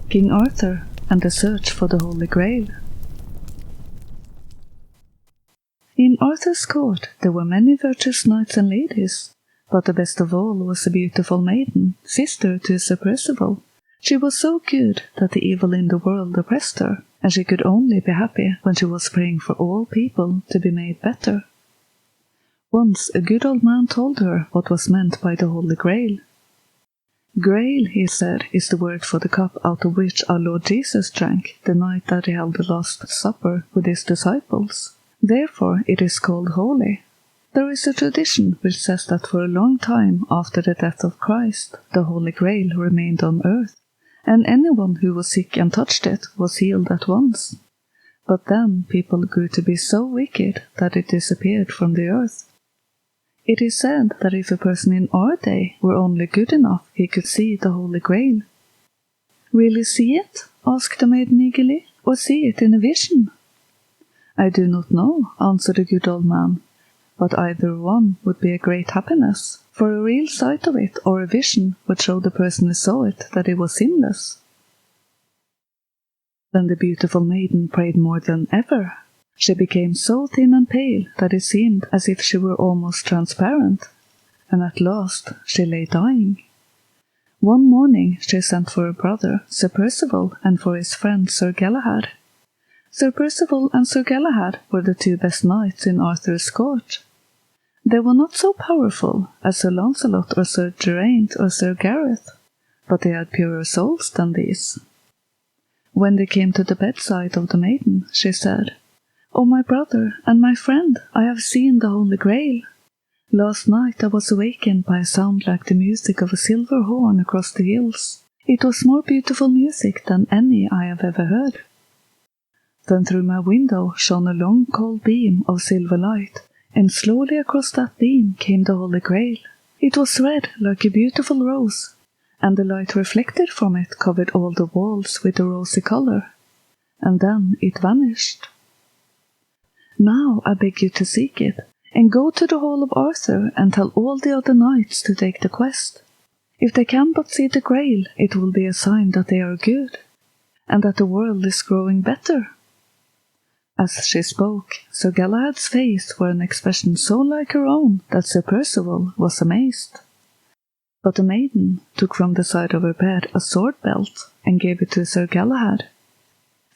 King Arthur and the Search for the Holy Grail. In Arthur's court there were many virtuous knights and ladies, but the best of all was a beautiful maiden, sister to Sir Percival. She was so good that the evil in the world oppressed her, and she could only be happy when she was praying for all people to be made better. Once a good old man told her what was meant by the Holy Grail. Grail, he said, is the word for the cup out of which our Lord Jesus drank the night that he held the Last Supper with his disciples. Therefore it is called holy. There is a tradition which says that for a long time after the death of Christ, the Holy Grail remained on earth, and anyone who was sick and touched it was healed at once. But then people grew to be so wicked that it disappeared from the earth. It is said that if a person in our day were only good enough, he could see the Holy Grail. "Really see it?" asked the maiden eagerly, "or see it in a vision?" "I do not know," answered the good old man, "but either one would be a great happiness, for a real sight of it or a vision would show the person who saw it that it was sinless." Then the beautiful maiden prayed more than ever. She became so thin and pale that it seemed as if she were almost transparent, and at last she lay dying. One morning she sent for her brother, Sir Percival, and for his friend Sir Galahad. Sir Percival and Sir Galahad were the two best knights in Arthur's court. They were not so powerful as Sir Launcelot or Sir Geraint or Sir Gareth, but they had purer souls than these. When they came to the bedside of the maiden, she said, "Oh, my brother and my friend, I have seen the Holy Grail. Last night I was awakened by a sound like the music of a silver horn across the hills. It was more beautiful music than any I have ever heard. Then through my window shone a long cold beam of silver light, and slowly across that beam came the Holy Grail. It was red like a beautiful rose, and the light reflected from it covered all the walls with a rosy color. And then it vanished. Now I beg you to seek it, and go to the hall of Arthur and tell all the other knights to take the quest. If they can but see the Grail, it will be a sign that they are good, and that the world is growing better." As she spoke, Sir Galahad's face wore an expression so like her own that Sir Percival was amazed. But the maiden took from the side of her bed a sword belt and gave it to Sir Galahad.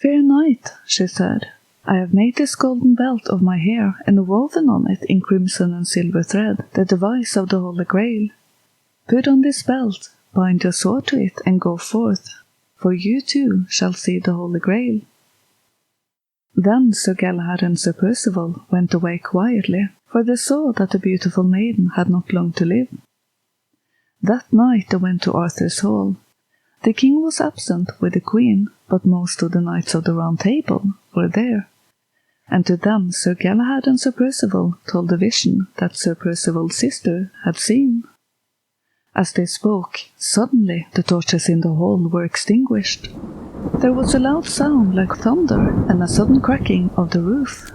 "Fair knight," she said, "I have made this golden belt of my hair and woven on it in crimson and silver thread the device of the Holy Grail. Put on this belt, bind your sword to it, and go forth, for you too shall see the Holy Grail." Then Sir Galahad and Sir Percival went away quietly, for they saw that the beautiful maiden had not long to live. That night they went to Arthur's hall. The king was absent with the queen, but most of the knights of the Round Table were there, and to them Sir Galahad and Sir Percival told the vision that Sir Percival's sister had seen. As they spoke, suddenly the torches in the hall were extinguished. There was a loud sound like thunder and a sudden cracking of the roof.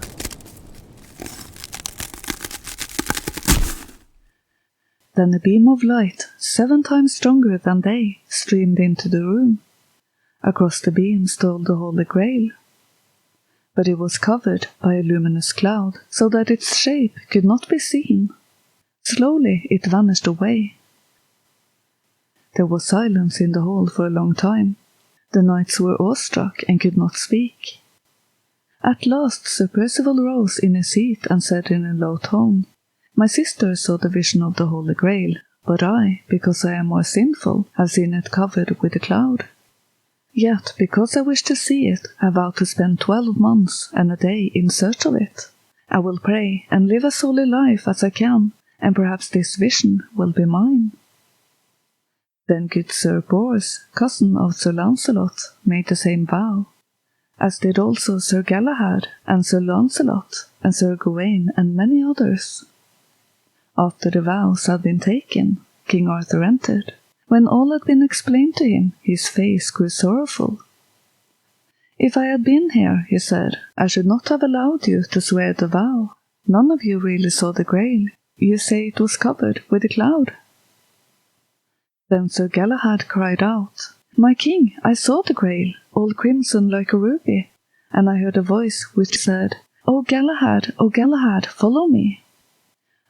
Then a beam of light, 7 times stronger than day, streamed into the room. Across the beam stole the Holy Grail. But it was covered by a luminous cloud, so that its shape could not be seen. Slowly it vanished away. There was silence in the hall for a long time. The knights were awestruck and could not speak. At last Sir Percival rose in his seat and said in a low tone, "My sister saw the vision of the Holy Grail, but I, because I am more sinful, have seen it covered with a cloud. Yet, because I wish to see it, I vow to spend 12 months and a day in search of it. I will pray and live as holy life as I can, and perhaps this vision will be mine." Then good Sir Bors, cousin of Sir Launcelot, made the same vow, as did also Sir Galahad and Sir Launcelot and Sir Gawain and many others. After the vows had been taken, King Arthur entered. When all had been explained to him, his face grew sorrowful. "If I had been here," he said, "I should not have allowed you to swear the vow. None of you really saw the Grail. You say it was covered with a cloud." Then Sir Galahad cried out, "My king, I saw the Grail, all crimson like a ruby, and I heard a voice which said, 'O Galahad, follow me.'"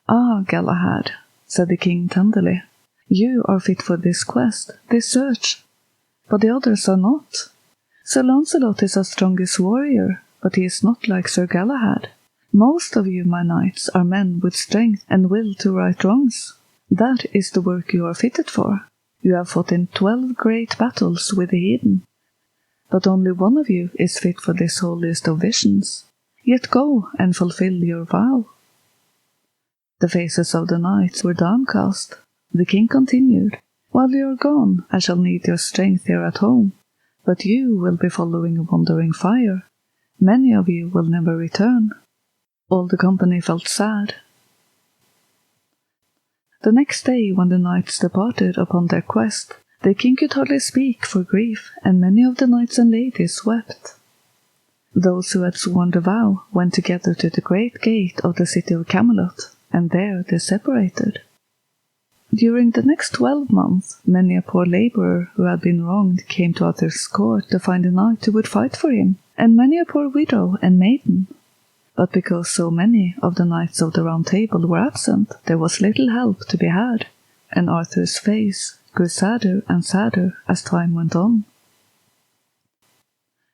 "Ah, Galahad," said the king tenderly, "you are fit for this quest, this search, but the others are not. Sir Launcelot is our strongest warrior, but he is not like Sir Galahad. Most of you, my knights, are men with strength and will to right wrongs. That is the work you are fitted for. You have fought in 12 great battles with the heathen, but only one of you is fit for this holiest of visions. Yet go and fulfill your vow." The faces of the knights were downcast. The king continued, "While you are gone, I shall need your strength here at home, but you will be following a wandering fire. Many of you will never return." All the company felt sad. The next day, when the knights departed upon their quest, the king could hardly speak for grief, and many of the knights and ladies wept. Those who had sworn the vow went together to the great gate of the city of Camelot, and there they separated. During the next 12 months, many a poor labourer who had been wronged came to Arthur's court to find a knight who would fight for him, and many a poor widow and maiden. But because so many of the knights of the Round Table were absent, there was little help to be had, and Arthur's face grew sadder and sadder as time went on.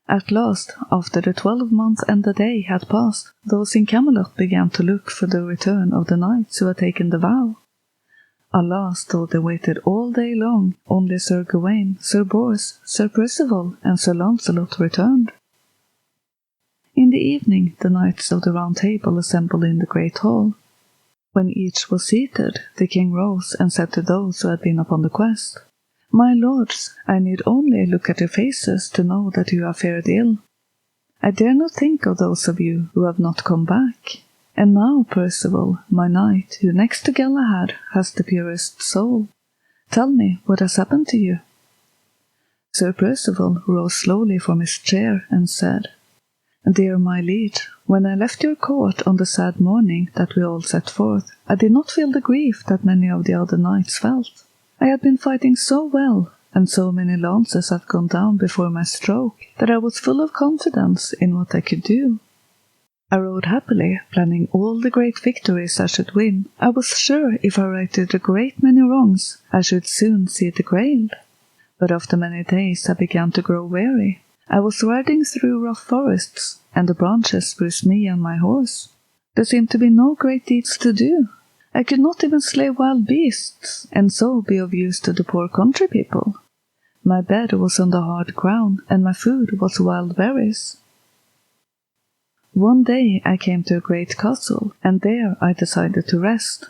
At last, after the 12 months and a day had passed, those in Camelot began to look for the return of the knights who had taken the vow. Alas, though they waited all day long, only Sir Gawain, Sir Bors, Sir Percival, and Sir Launcelot returned. In the evening, the knights of the Round Table assembled in the great hall. When each was seated, the king rose and said to those who had been upon the quest, "My lords, I need only look at your faces to know that you have fared ill. I dare not think of those of you who have not come back. And now, Percival, my knight, who next to Galahad has the purest soul, tell me what has happened to you." Sir Percival rose slowly from his chair and said, "Dear my liege, when I left your court on the sad morning that we all set forth, I did not feel the grief that many of the other knights felt. I had been fighting so well, and so many lances had gone down before my stroke, that I was full of confidence in what I could do. I rode happily, planning all the great victories I should win. I was sure if I righted a great many wrongs, I should soon see the Grail. But after many days I began to grow weary. I was riding through rough forests, and the branches bruised me and my horse. There seemed to be no great deeds to do. I could not even slay wild beasts, and so be of use to the poor country people. My bed was on the hard ground, and my food was wild berries. One day I came to a great castle, and there I decided to rest.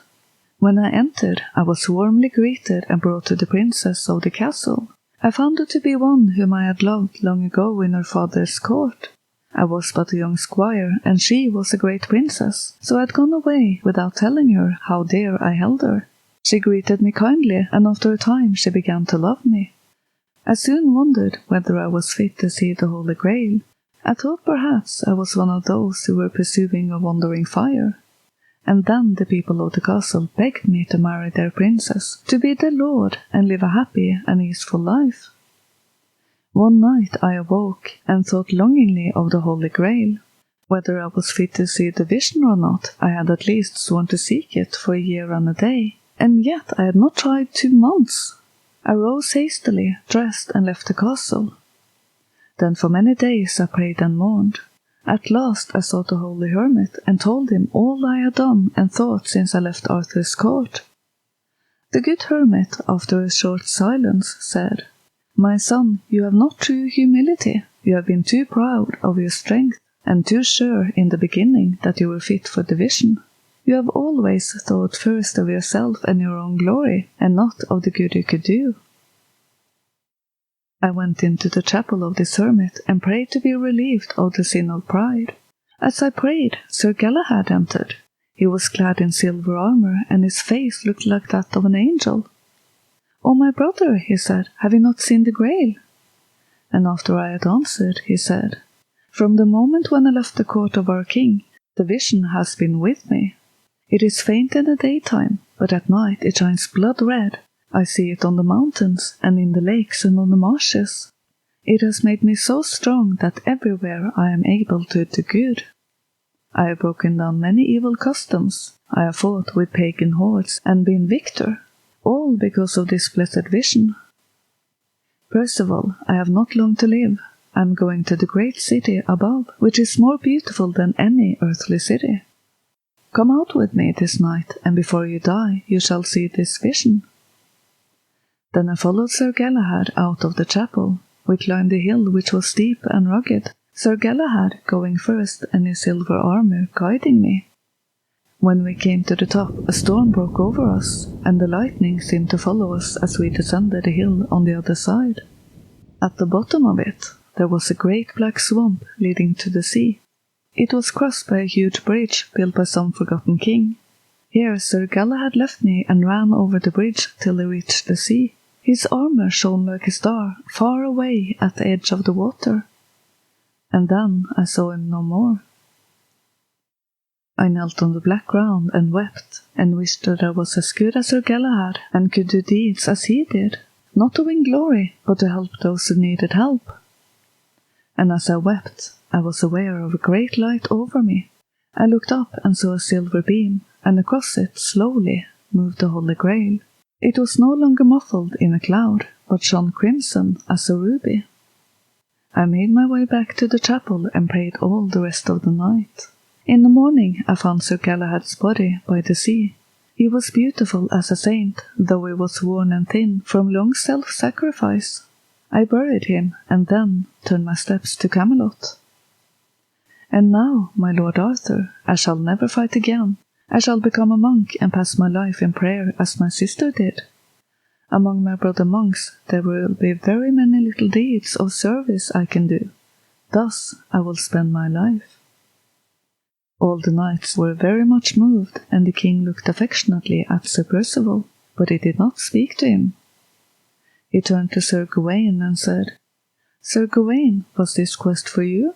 When I entered, I was warmly greeted and brought to the princess of the castle. I found her to be one whom I had loved long ago in her father's court. I was but a young squire, and she was a great princess, so I had gone away without telling her how dear I held her. She greeted me kindly, and after a time she began to love me. I soon wondered whether I was fit to see the Holy Grail. I thought perhaps I was one of those who were pursuing a wandering fire. And then the people of the castle begged me to marry their princess, to be their lord and live a happy and easeful life. One night I awoke and thought longingly of the Holy Grail. Whether I was fit to see the vision or not, I had at least sworn to seek it for a year and a day, and yet I had not tried 2 months. I rose hastily, dressed, and left the castle. Then for many days I prayed and mourned. At last I sought the holy hermit and told him all I had done and thought since I left Arthur's court. The good hermit, after a short silence, said, "My son, you have not true humility. You have been too proud of your strength, and too sure in the beginning that you were fit for the vision. You have always thought first of yourself and your own glory, and not of the good you could do." I went into the chapel of this hermit and prayed to be relieved of the sin of pride. As I prayed, Sir Galahad entered. He was clad in silver armour, and his face looked like that of an angel. "Oh, my brother," he said, "have you not seen the Grail?" And after I had answered, he said, "From the moment when I left the court of our king, the vision has been with me. It is faint in the daytime, but at night it shines blood red, I see it on the mountains, and in the lakes and on the marshes. It has made me so strong that everywhere I am able to do good. I have broken down many evil customs. I have fought with pagan hordes and been victor, all because of this blessed vision. Percival, I have not long to live. I am going to the great city above, which is more beautiful than any earthly city. Come out with me this night, and before you die you shall see this vision. Then I followed Sir Galahad out of the chapel. We climbed the hill, which was steep and rugged, Sir Galahad going first and his silver armour guiding me. When we came to the top, a storm broke over us, and the lightning seemed to follow us as we descended the hill on the other side. At the bottom of it, there was a great black swamp leading to the sea. It was crossed by a huge bridge built by some forgotten king. Here Sir Galahad left me and ran over the bridge till he reached the sea. His armour shone like a star far away at the edge of the water. And then I saw him no more. I knelt on the black ground and wept, and wished that I was as good as Sir Galahad, and could do deeds as he did, not to win glory, but to help those who needed help. And as I wept, I was aware of a great light over me. I looked up and saw a silver beam, and across it, slowly, moved the Holy Grail. It was no longer muffled in a cloud, but shone crimson as a ruby. I made my way back to the chapel and prayed all the rest of the night. In the morning I found Sir Galahad's body by the sea. He was beautiful as a saint, though he was worn and thin from long self-sacrifice. I buried him, and then turned my steps to Camelot. And now, my Lord Arthur, I shall never fight again. I shall become a monk and pass my life in prayer as my sister did. Among my brother monks there will be very many little deeds of service I can do. Thus I will spend my life. All the knights were very much moved, and the king looked affectionately at Sir Percival, but he did not speak to him. He turned to Sir Gawain and said, "Sir Gawain, was this quest for you?"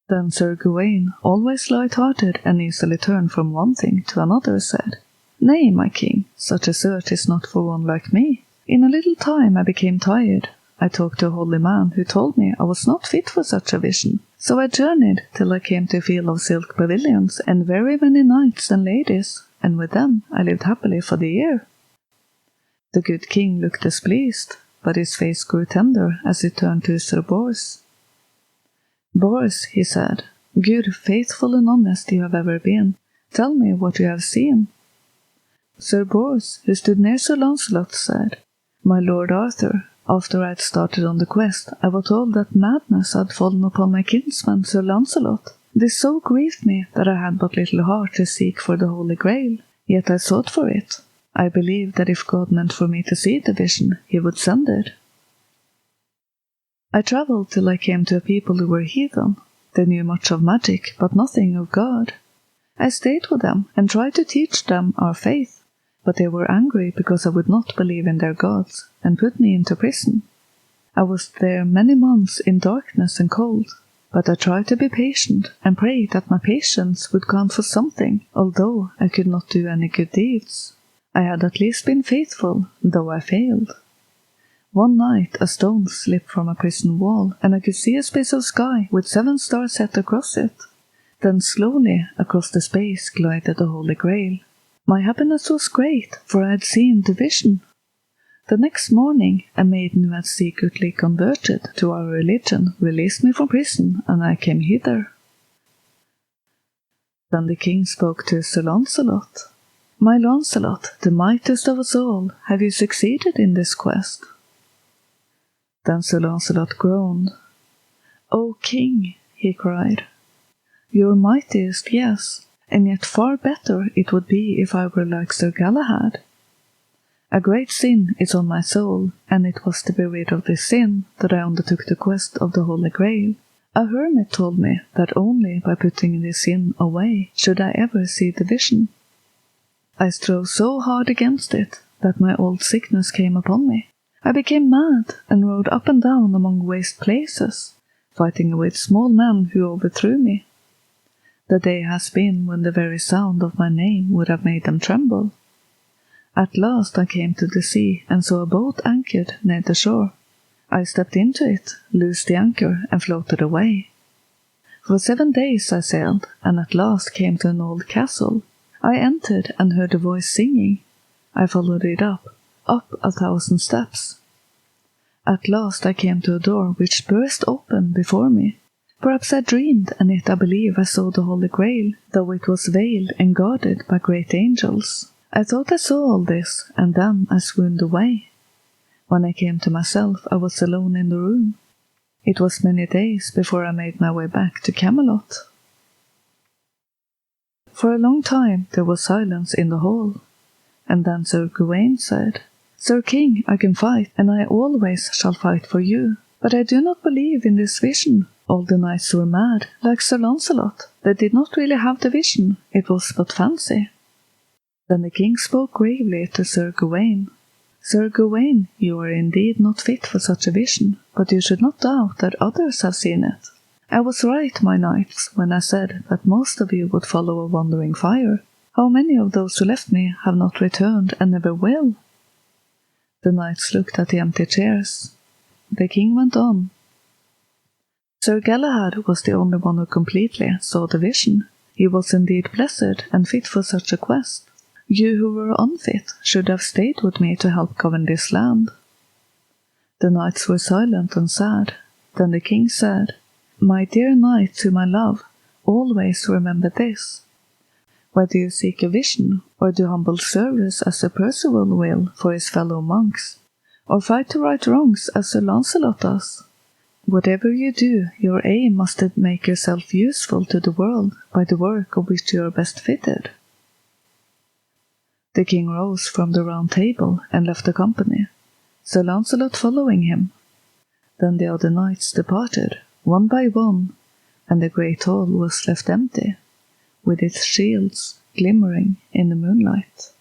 Then Sir Gawain, always light-hearted and easily turned from one thing to another, said, "Nay, my king, such a search is not for one like me. In a little time I became tired. I talked to a holy man who told me I was not fit for such a vision. So I journeyed till I came to a field of silk pavilions and very many knights and ladies, and with them I lived happily for the year." The good king looked displeased, but his face grew tender as he turned to Sir Bors. "Bors," he said, "good, faithful and honest you have ever been. Tell me what you have seen." Sir Bors, who stood near Sir Launcelot, said, "My Lord Arthur, after I had started on the quest, I was told that madness had fallen upon my kinsman Sir Launcelot. This so grieved me that I had but little heart to seek for the Holy Grail, yet I sought for it. I believed that if God meant for me to see the vision, he would send it. I travelled till I came to a people who were heathen. They knew much of magic, but nothing of God. I stayed with them and tried to teach them our faith, but they were angry because I would not believe in their gods, and put me into prison. I was there many months in darkness and cold, but I tried to be patient and prayed that my patience would count for something, although I could not do any good deeds. I had at least been faithful, though I failed. One night a stone slipped from a prison wall, and I could see a space of sky with 7 stars set across it. Then slowly across the space glided the Holy Grail. My happiness was great, for I had seen the vision. The next morning a maiden who had secretly converted to our religion released me from prison, and I came hither. Then the king spoke to Sir Launcelot. "My Launcelot, the mightiest of us all, have you succeeded in this quest?" Then Sir Launcelot groaned. "O king," he cried, "your mightiest, yes, and yet far better it would be if I were like Sir Galahad. A great sin is on my soul, and it was to be rid of this sin that I undertook the quest of the Holy Grail. A hermit told me that only by putting this sin away should I ever see the vision. I strove so hard against it that my old sickness came upon me. I became mad and rode up and down among waste places, fighting with small men who overthrew me. The day has been when the very sound of my name would have made them tremble. At last I came to the sea and saw a boat anchored near the shore. I stepped into it, loosed the anchor, and floated away. For 7 days I sailed, and at last came to an old castle. I entered and heard a voice singing. I followed it up 1,000 steps. At last I came to a door which burst open before me. Perhaps I dreamed, and yet I believe I saw the Holy Grail, though it was veiled and guarded by great angels. I thought I saw all this, and then I swooned away. When I came to myself, I was alone in the room. It was many days before I made my way back to Camelot. For a long time there was silence in the hall, and then Sir Gawain said, "Sir King, I can fight, and I always shall fight for you. But I do not believe in this vision. All the knights were mad, like Sir Launcelot. They did not really have the vision, it was but fancy." Then the king spoke gravely to Sir Gawain. "Sir Gawain, you are indeed not fit for such a vision, but you should not doubt that others have seen it. I was right, my knights, when I said that most of you would follow a wandering fire. How many of those who left me have not returned and never will?" The knights looked at the empty chairs. The king went on. "Sir Galahad was the only one who completely saw the vision. He was indeed blessed and fit for such a quest. You who were unfit should have stayed with me to help govern this land." The knights were silent and sad. Then the king said, "My dear knights whom I love, always remember this. Whether you seek a vision, or do humble service as Sir Percival will for his fellow monks, or fight to right wrongs as Sir Launcelot does, whatever you do, your aim must be to make yourself useful to the world by the work of which you are best fitted." The king rose from the round table and left the company, Sir Launcelot following him. Then the other knights departed, one by one, and the great hall was left empty, with its shields glimmering in the moonlight.